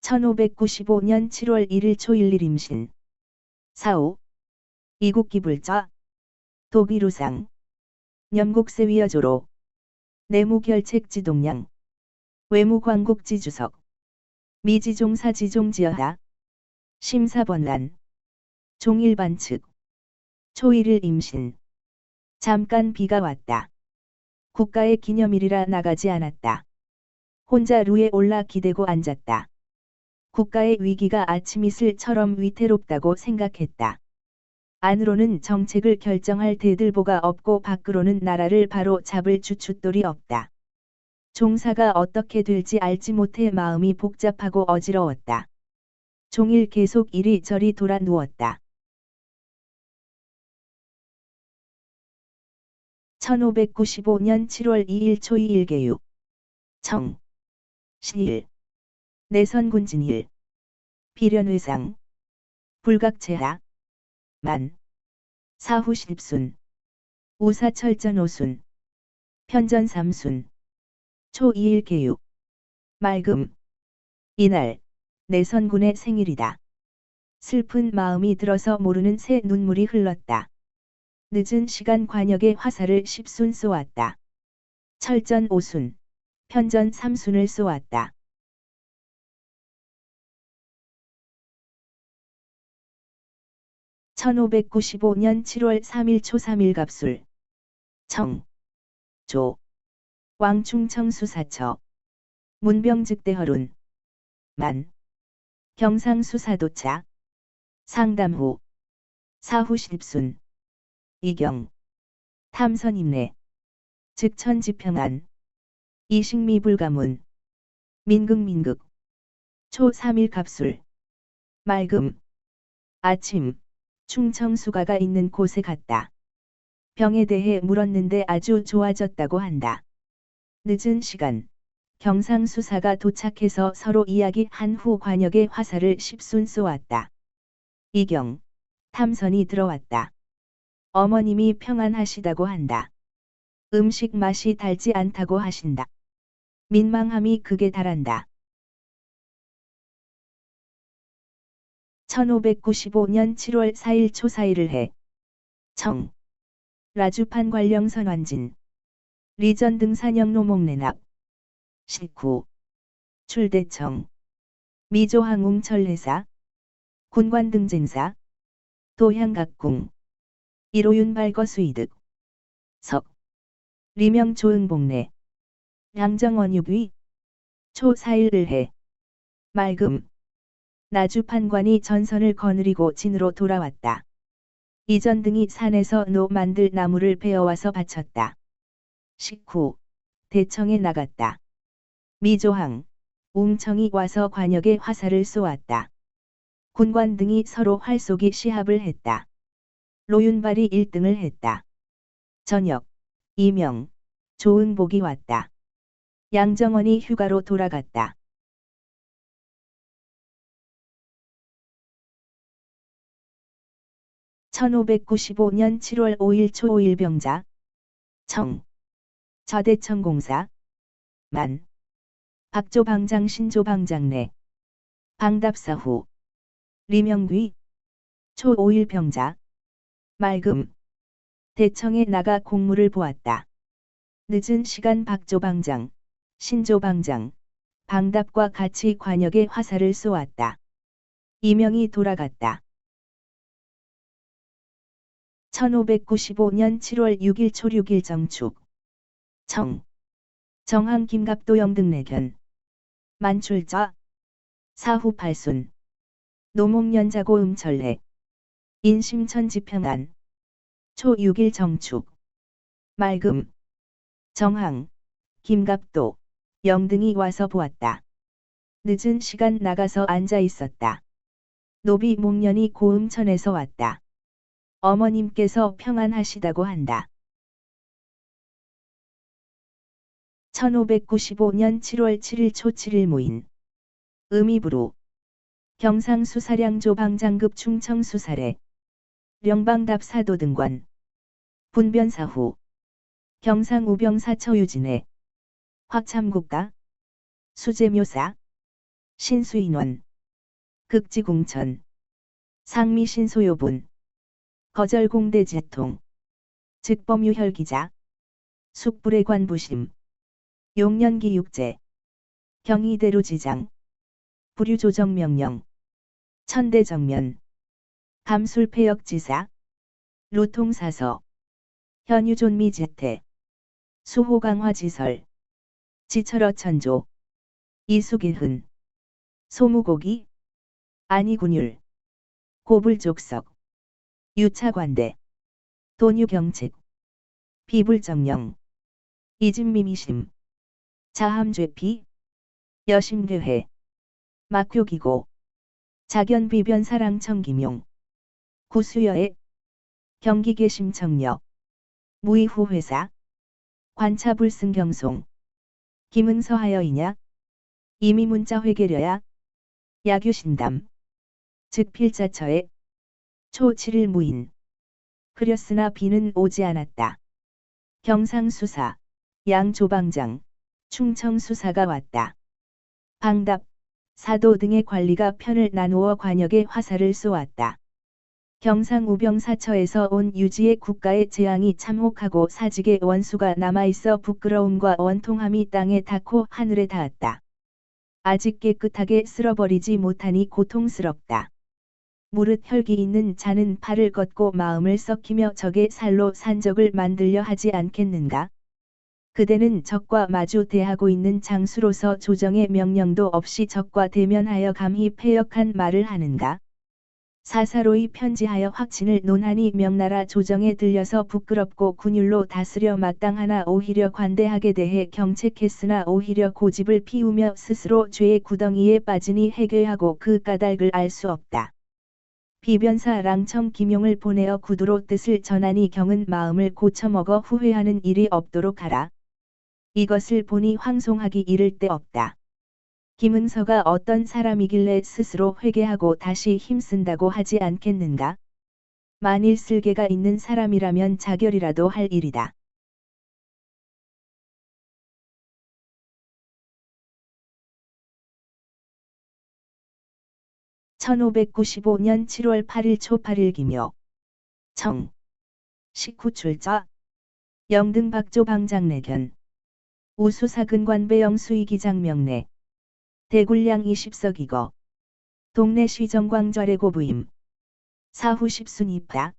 1595년 7월 1일 초일일 임신. 사오. 이국기불자. 도비루상. 염국세위여조로. 내무결책지동량. 외무광국지주석. 미지종사지종지여다. 심사번란. 종일반측. 초일일 임신. 잠깐 비가 왔다. 국가의 기념일이라 나가지 않았다. 혼자 루에 올라 기대고 앉았다. 국가의 위기가 아침 이슬처럼 위태롭다고 생각했다. 안으로는 정책을 결정할 대들보가 없고 밖으로는 나라를 바로 잡을 주춧돌이 없다. 종사가 어떻게 될지 알지 못해 마음이 복잡하고 어지러웠다. 종일 계속 이리저리 돌아 누웠다. 1595년 7월 2일 초이일개육. 청. 시일. 내선군진일. 비련의상. 불각체하. 만. 사후십순. 우사철전오순. 편전삼순. 초2일 개육. 맑음. 이날 내선군의 생일이다. 슬픈 마음이 들어서 모르는 새 눈물이 흘렀다. 늦은 시간 관역의 화살을 10순 쏘았다. 철전 5순, 편전 3순을 쏘았다. (1595년 7월 3일 초3일 갑술) 청. 조. 왕충청수사처. 문병즉대허룬. 만. 경상수사도차. 상담후. 사후십순. 이경. 탐선임내. 즉천지평안. 이식미불가문. 민극민극. 초3일 갑술. 맑음. 아침. 충청수가가 있는 곳에 갔다. 병에 대해 물었는데 아주 좋아졌다고 한다. 늦은 시간. 경상수사가 도착해서 서로 이야기한 후 관역의 화살을 10순 쏘았다. 이경. 탐선이 들어왔다. 어머님이 평안하시다고 한다. 음식 맛이 달지 않다고 하신다. 민망함이 극에 달한다. 1595년 7월 4일 초4일을 해. 청. 라주판 관령선완진. 리전 등산영 노목내납. 식후. 출대청. 미조항웅철회사. 군관등쟁사. 도향각궁. 이로윤발거수이득. 석. 리명조응복내. 양정원육위. 초4일을 해. 맑음. 나주판관이 전선을 거느리고 진으로 돌아왔다. 이전등이 산에서 노 만들 나무를 베어와서 바쳤다. 식후. 대청에 나갔다. 미조항. 웅청이 와서 관역에 화살을 쏘았다. 군관 등이 서로 활쏘기 시합을 했다. 로윤발이 1등을 했다. 저녁. 이명. 조응복이 왔다. 양정원이 휴가로 돌아갔다. 1595년 7월 5일 초5일병자. 청. 저대청공사. 만. 박조방장 신조방장내. 방답사후. 리명귀. 초5일병자. 맑음. 대청에 나가 공무를 보았다. 늦은 시간 박조방장, 신조방장, 방답과 같이 관역에 화살을 쏘았다. 이명이 돌아갔다. 1595년 7월 6일 초6일 정축. 청. 정항 김갑도영 등내견. 만출자. 사후팔순. 노목연자고 음철래. 인심천지평안. 초6일 정축. 맑음. 정항, 김갑도, 영등이 와서 보았다. 늦은 시간 나가서 앉아 있었다. 노비 목련이 고음천에서 왔다. 어머님께서 평안하시다고 한다. 1595년 7월 7일 초7일 모인. 의미부로. 경상수사량조 방장급 충청수사래. 령방답사도 등관. 분변사후. 경상우병사처 유진회. 확참국가. 수제묘사. 신수인원, 극지공천, 상미신소요분, 거절공대지통, 즉범유혈기자, 숙불의 관부심, 용년기육제, 경희대로지장, 부류조정명령, 천대정면, 감술폐역지사, 로통사서, 현유존미지태, 수호강화지설, 지철어천조, 이수길흔, 소무고기, 안이군율, 고불족석, 유차관대, 돈유경책, 비불정령, 이진미미심, 자함죄피, 여심괴회, 막효기고, 자견비변사랑청김용, 구수여애, 경기계심청력, 무이후회사, 관차불승경송, 김응서하여이냐, 이미문자회계려야, 야규신담, 즉 필자처에, 초 7일 무인, 흐렸으나 비는 오지 않았다. 경상수사, 양조방장, 충청수사가 왔다. 방답, 사도 등의 관리가 편을 나누어 관역에 화살을 쏘았다. 경상우병사처에서 온 유지의 국가의 재앙이 참혹하고 사직의 원수가 남아있어 부끄러움과 원통함이 땅에 닿고 하늘에 닿았다. 아직 깨끗하게 쓸어버리지 못하니 고통스럽다. 무릇 혈기 있는 자는 팔을 걷고 마음을 썩히며 적의 살로 산적을 만들려 하지 않겠는가? 그대는 적과 마주 대하고 있는 장수로서 조정의 명령도 없이 적과 대면하여 감히 패역한 말을 하는가? 사사로이 편지하여 확친을 논하니 명나라 조정에 들려서 부끄럽고 군율로 다스려 마땅하나 오히려 관대하게 대해 경책했으나 오히려 고집을 피우며 스스로 죄의 구덩이에 빠지니 해결하고 그 까닭을 알 수 없다. 비변사 랑청 김용을 보내어 구두로 뜻을 전하니 경은 마음을 고쳐먹어 후회하는 일이 없도록 하라. 이것을 보니 황송하기 이를 데 없다. 김응서가 어떤 사람이길래 스스로 회개하고 다시 힘쓴다고 하지 않겠는가? 만일 쓸개가 있는 사람이라면 자결이라도 할 일이다. (1595년 7월 8일) 초 8일 기묘 청 식후 출자 영등 박조 방장내견 우수사근관 배영 수의기장 명내 대굴량 20석이거 동네 시정광절의 부임 사후 10순 입하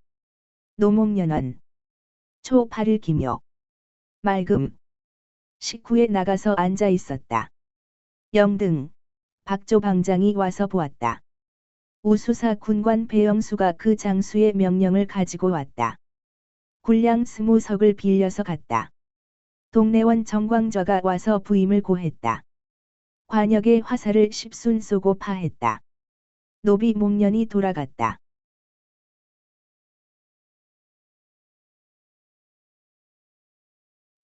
노목년원 초 8일 기묘 맑음 식후에 나가서 앉아 있었다. 영등 박조 방장이 와서 보았다. 우수사 군관 배영수가 그 장수의 명령을 가지고 왔다. 굴량 20석을 빌려서 갔다. 동네원 정광좌가 와서 부임을 고했다. 관역에 화살을 10순 쏘고 파했다. 노비 목련이 돌아갔다.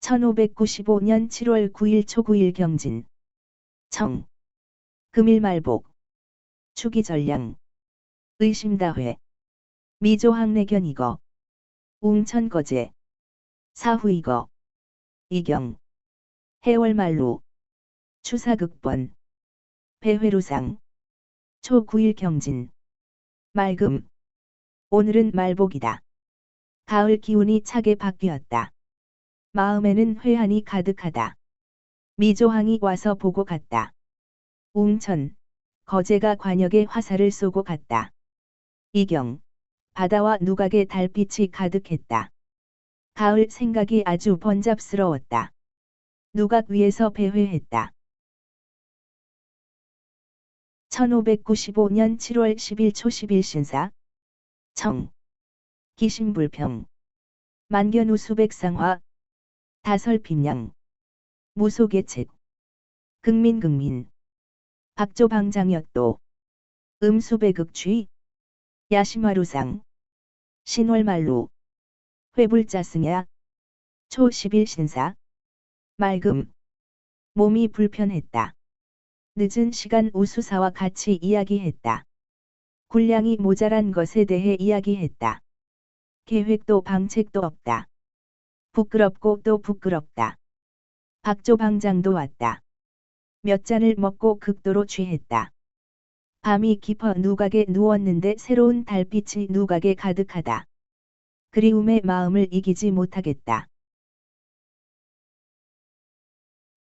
(1595년 7월 9일) 초 9일 경진 청 금일말복 추기전량 의심다회 미조항내견이거 웅천거제 사후이거 이경 해월말로 추사극번 배회로상 초 9일 경진 맑음 오늘은 말복이다. 가을 기운이 차게 바뀌었다. 마음에는 회한이 가득하다. 미조항이 와서 보고 갔다. 웅천 거제가 관역에 화살을 쏘고 갔다. 이경 바다와 누각에 달빛이 가득했다. 가을 생각이 아주 번잡스러웠다. 누각 위에서 배회했다. 1595년 7월 10일 초 10일 신사 청 기신불평 만견우 수백상화 다설핍량 무소계책 극민 박조방장여도 음수배극취 야심화루상 신월말루 회불자승야 초 10일 신사 맑음 몸이 불편했다. 늦은 시간 우수사와 같이 이야기했다. 군량이 모자란 것에 대해 이야기했다. 계획도 방책도 없다. 부끄럽고 또 부끄럽다. 박조방장도 왔다. 몇 잔을 먹고 극도로 취했다. 밤이 깊어 누각에 누웠는데 새로운 달빛이 누각에 가득하다. 그리움의 마음을 이기지 못하겠다.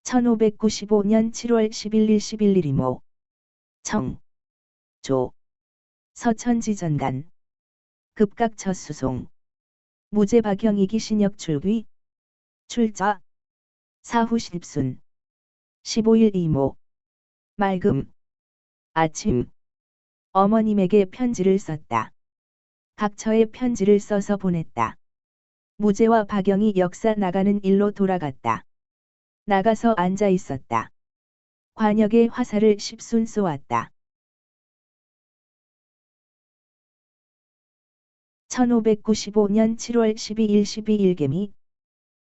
1595년 7월 11일 11일 이모. 청. 조. 서천지전간. 급각 첫 수송. 무죄 박형이기 신역 출귀. 출자. 사후 십순. 15일 이모. 맑음. 아침. 어머님에게 편지를 썼다. 각처에 편지를 써서 보냈다. 무죄와 박영이 역사 나가는 일로 돌아갔다. 나가서 앉아 있었다. 관역의 화살을 십순 쏘았다. 1595년 7월 12일 12일 개미.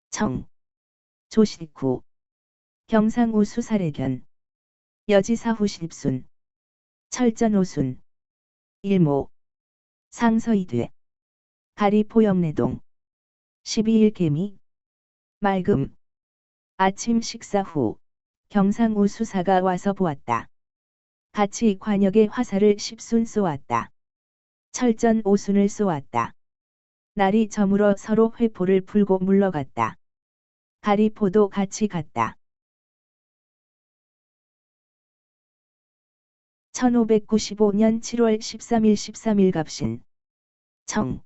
청. 조식후. 경상우 수사례견. 여지사후 십순. 철전오순. 일모. 상서이돼. 가리포영내동. 12일 개미. 맑음. 아침 식사 후 경상우 수사가 와서 보았다. 같이 관역의 화살을 십순 쏘았다. 철전 오순을 쏘았다. 날이 저물어 서로 회포를 풀고 물러갔다. 가리포도 같이 갔다. 1595년 7월 13일 13일 갑신. 청.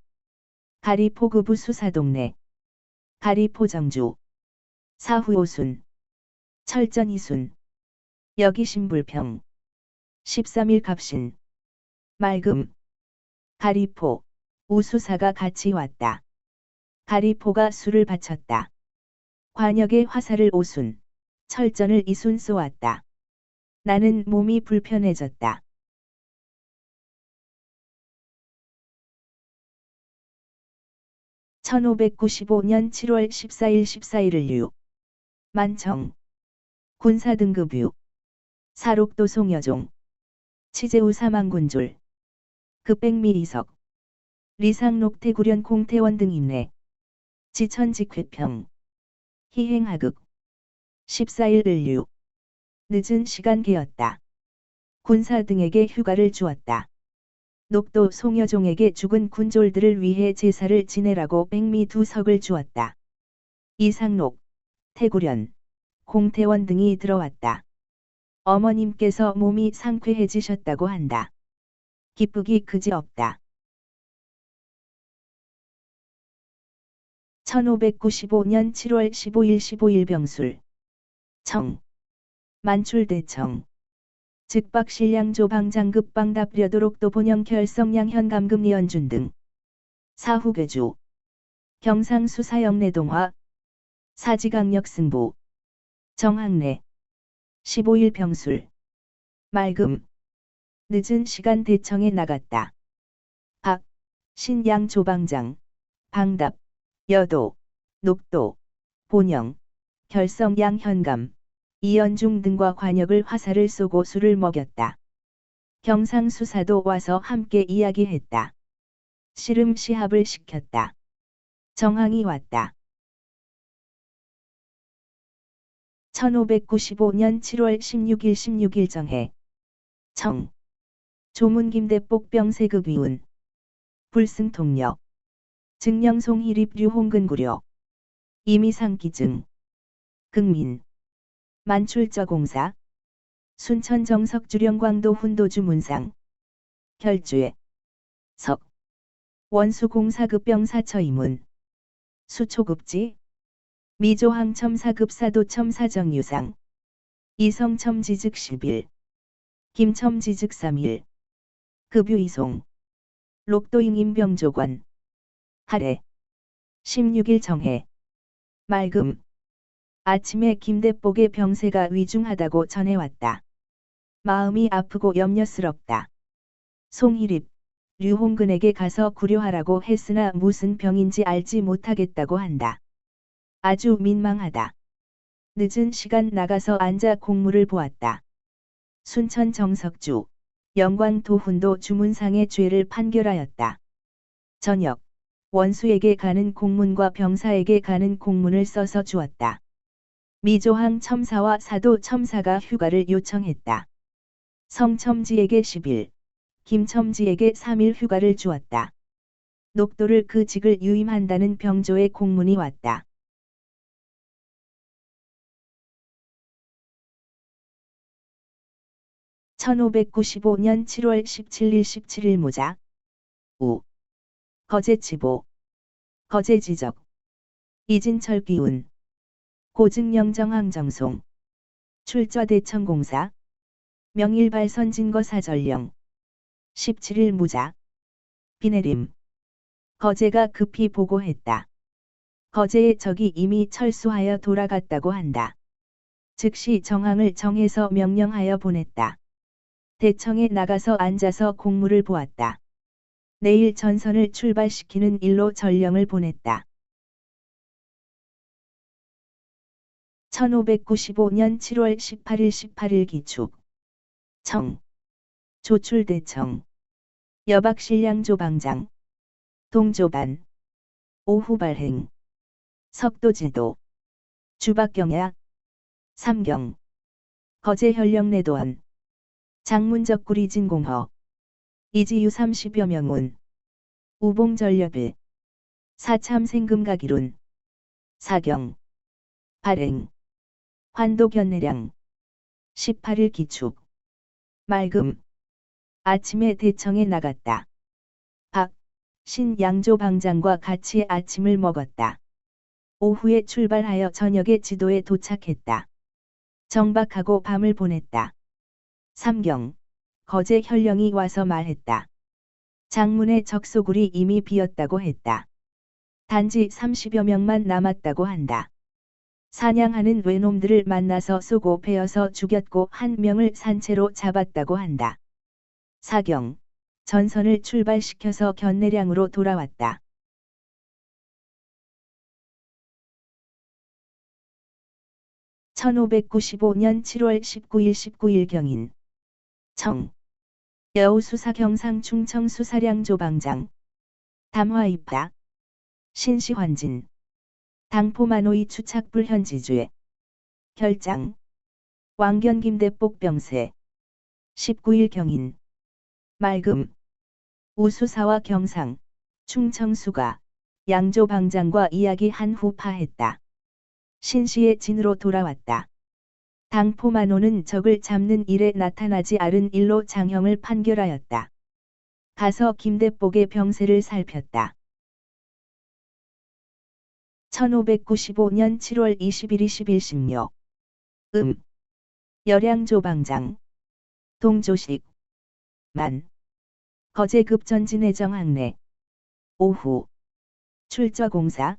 가리포 구부 수사동네. 가리포 정주. 사후 오순. 철전 이순. 여기 신불평. 13일 갑신. 맑음. 가리포. 우수사가 같이 왔다. 가리포가 술을 바쳤다. 관역의 화살을 오순. 철전을 이순 쏘았다. 나는 몸이 불편해졌다. 1595년 7월 14일 14일을 유. 만청. 군사등급유. 사록도 송여종. 치제우 사망군졸. 급백미 이석. 리상록태구련 공태원 등 임내. 지천직회평. 희행하극. 14일 을유. 늦은 시간 개었다. 군사 등에게 휴가를 주었다. 녹도 송여종에게 죽은 군졸들을 위해 제사를 지내라고 백미 2석을 주었다. 이상록, 태구련, 공태원 등이 들어왔다. 어머님께서 몸이 상쾌해지셨다고 한다. 기쁘기 그지없다. 1595년 7월 15일 15일 병술. 청. 만출대청. 즉박신량조 방장급 방답려도록도 본영 결성량 현감금 연준 등. 사후괴주. 경상수사영내동화. 사지강력 승부. 정학내. 15일 병술. 맑음. 늦은 시간 대청에 나갔다. 박. 신양 조방장. 방답. 여도. 녹도. 본영. 결성양 현감. 이연중 등과 관역을 화살을 쏘고 술을 먹였다. 경상수사도 와서 함께 이야기했다. 씨름 시합을 시켰다. 정항이 왔다. 1595년 7월 16일 16일 정해. 청. 조문김대복 병세극위운. 불승통력. 증령송희립 류홍근구려. 이미상기증. 극민. 만출저공사. 순천정석주령광도 훈도주 문상. 결주에. 석. 원수공사급병사처이문. 수초급지. 미조항첨사급사도첨사정유상. 이성첨지즉 10일. 김첨지즉 3일. 급유이송. 록도잉임병조관. 하래. 16일 정해. 맑음. 아침에 김대복의 병세가 위중하다고 전해왔다. 마음이 아프고 염려스럽다. 송희립, 류홍근에게 가서 구려하라고 했으나 무슨 병인지 알지 못하겠다고 한다. 아주 민망하다. 늦은 시간 나가서 앉아 공무를 보았다. 순천 정석주, 영광 도훈도 주문상의 죄를 판결하였다. 저녁, 원수에게 가는 공문과 병사에게 가는 공문을 써서 주었다. 미조항 첨사와 사도 첨사가 휴가를 요청했다. 성첨지에게 10일, 김첨지에게 3일 휴가를 주었다. 녹도를 그 직을 유임한다는 병조의 공문이 왔다. (1595년 7월 17일 17일) 모자 우 거제지보 거제지적 이진철 기운 고증령정항정송 출좌대천공사 명일발선진거사전령 17일 무자 비내림 거제가 급히 보고했다. 거제의 적이 이미 철수하여 돌아갔다고 한다. 즉시 정항을 정해서 명령하여 보냈다. 대청에 나가서 앉아서 공무를 보았다. 내일 전선을 출발시키는 일로 전령을 보냈다. 1595년 7월 18일 18일 기축 청 조출대청 여박신량조방장 동조반 오후 발행 석도지도 주박경야 삼경 거제현령내도원 장문적구리진공허 이지유 30여 명운 우봉전렵일 사참생금가기룬 사경 발행 환도견내량 18일 기축 맑음 아침에 대청에 나갔다. 박, 신 양조방장과 같이 아침을 먹었다. 오후에 출발하여 저녁에 지도에 도착했다. 정박하고 밤을 보냈다. 삼경, 거제 현령이 와서 말했다. 장문의 적소굴이 이미 비었다고 했다. 단지 30여 명만 남았다고 한다. 사냥하는 외놈들을 만나서 쏘고 베어서 죽였고 한 명을 산채로 잡았다고 한다. 사경, 전선을 출발시켜서 견내량으로 돌아왔다. (1595년 7월 19일 19일) 경인 청 여우수사 경상 충청 수사량 조방장 담화입다 신시환진 당포만호이 추착불 현지주의 결장 왕견 김대복 병세 19일 경인 맑음 우수사와 경상 충청수가 양조방장과 이야기한 후 파했다. 신시의 진으로 돌아왔다. 당포만호는 적을 잡는 일에 나타나지 않은 일로 장형을 판결하였다. 가서 김대복의 병세를 살폈다. 1595년 7월 21일 10일 신묘 열양조방장 동조식 만 거제급전진해정항내 오후 출좌공사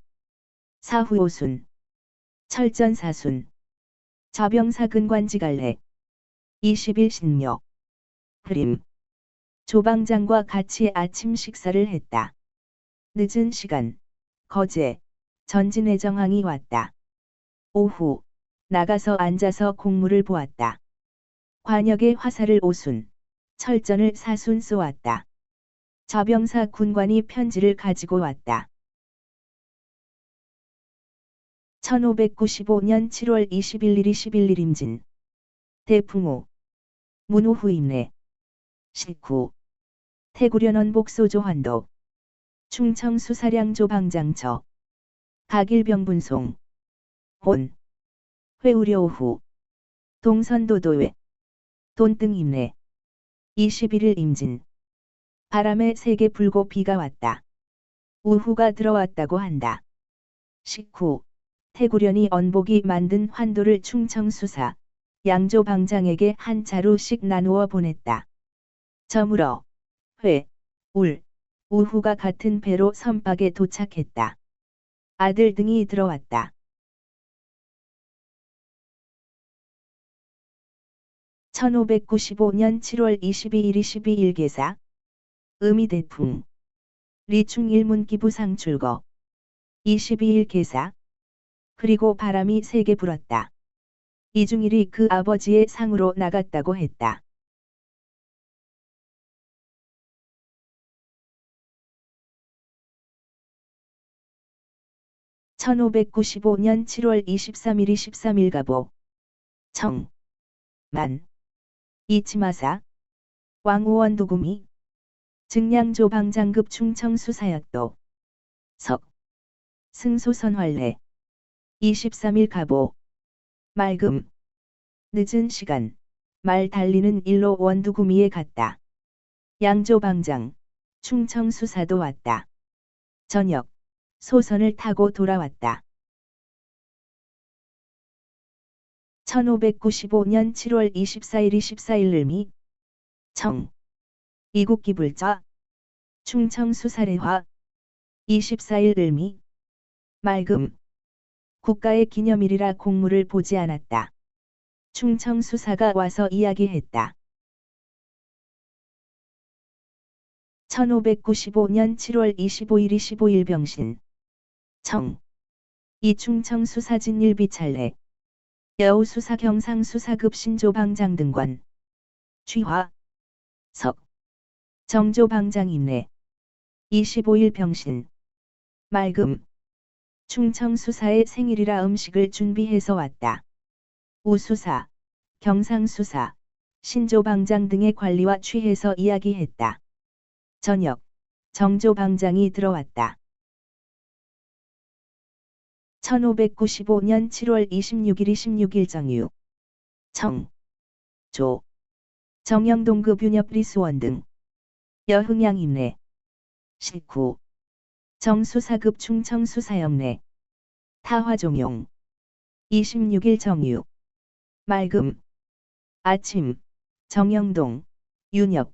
사후오순 철전사순 좌병사 근관지갈래 20일 신묘 흐림 조방장과 같이 아침 식사를 했다. 늦은 시간 거제 전진해정항이 왔다. 오후 나가서 앉아서 공무를 보았다. 관역의 화살을 오순 철전을 사순 쏘았다. 좌병사 군관이 편지를 가지고 왔다. 1595년 7월 21일 21일 임진 대풍호 문호후임내 식후 태구련원 복소조환도 충청수사량 조방장처 각일병분송 혼 회우려 오후 동선도도회 돈등임내 21일 임진 바람에 세게 불고 비가 왔다. 우후가 들어왔다고 한다. 식후 태구련이 언복이 만든 환도를 충청수사 양조방장에게 한 자루씩 나누어 보냈다. 저물어 회, 울, 우후가 같은 배로 선박에 도착했다. 아들 등이 들어왔다. 1595년 7월 22일 22일 계사 의미대풍 리충일문기부상 출거 22일 계사 그리고 바람이 세게 불었다. 이중일이 그 아버지의 상으로 나갔다고 했다. 1595년 7월 23일 23일 가보. 청. 만. 이치마사. 왕우원 도구미. 증량조 방장급 충청수사였도. 석. 승소선활례. 23일 가보. 맑음. 늦은 시간. 말 달리는 일로 원두구미에 갔다. 양조방장. 충청수사도 왔다. 저녁. 소선을 타고 돌아왔다. 1595년 7월 24일 24일 을미. 청. 이국기불자. 충청수사례화. 24일 을미. 맑음. 국가의 기념일이라 공무를 보지 않았다. 충청수사가 와서 이야기했다. 1595년 7월 25일 25일 병신. 청. 이충청수사진 일비찰례. 여우수사 경상수사급 신조방장 등관. 취화. 석. 정조방장 임례. 25일 병신. 맑음. 충청수사의 생일이라 음식을 준비해서 왔다. 우수사, 경상수사, 신조방장 등의 관리와 취해서 이야기했다. 저녁. 정조방장이 들어왔다. 1595년 7월 26일 26일 정유. 청. 조. 정영동급 윤협리수원 등. 여흥양 임례. 식후. 정수사급 충청수사염례. 타화종용. 26일 정유. 맑음. 아침. 정영동, 윤협,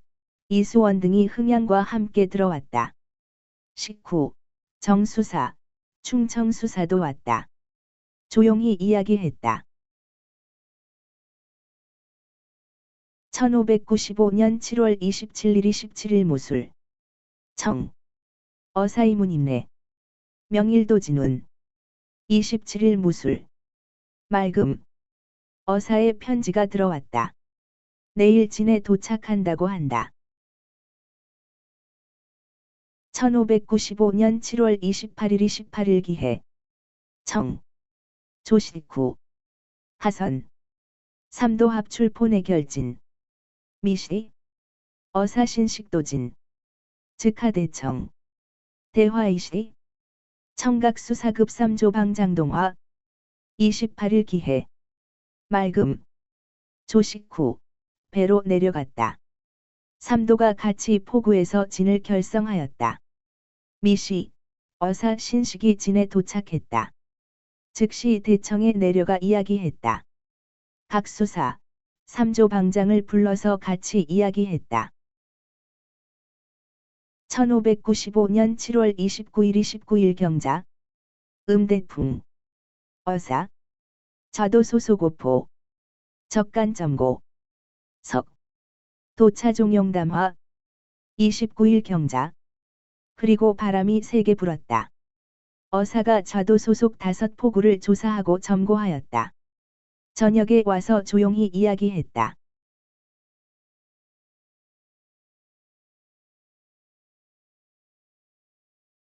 이수원 등이 흥양과 함께 들어왔다. 식후. 정수사, 충청수사도 왔다. 조용히 이야기했다. 1595년 7월 27일 27일 모술. 청. 어사이문 임례. 명일도 진운. 27일 무술. 맑음. 어사의 편지가 들어왔다. 내일 진에 도착한다고 한다. 1595년 7월 28일 28일 기해. 청. 조식후. 하선. 삼도 합출포내 결진. 미시. 어사신식도진. 즉하대청. 대화이시. 청각수사급 3조 방장동화. 28일 기해. 맑음. 조식후. 배로 내려갔다. 삼도가 같이 포구에서 진을 결성하였다. 미시. 어사 신식이 진에 도착했다. 즉시 대청에 내려가 이야기했다. 각 수사, 3조 방장을 불러서 같이 이야기했다. 1595년 7월 29일 29일 경자. 음대풍. 어사. 자도소소고포. 적간점고. 석. 도차종용담화. 29일 경자. 그리고 바람이 세게 불었다. 어사가 좌도 소속 5포구를 조사하고 점고하였다. 저녁에 와서 조용히 이야기했다.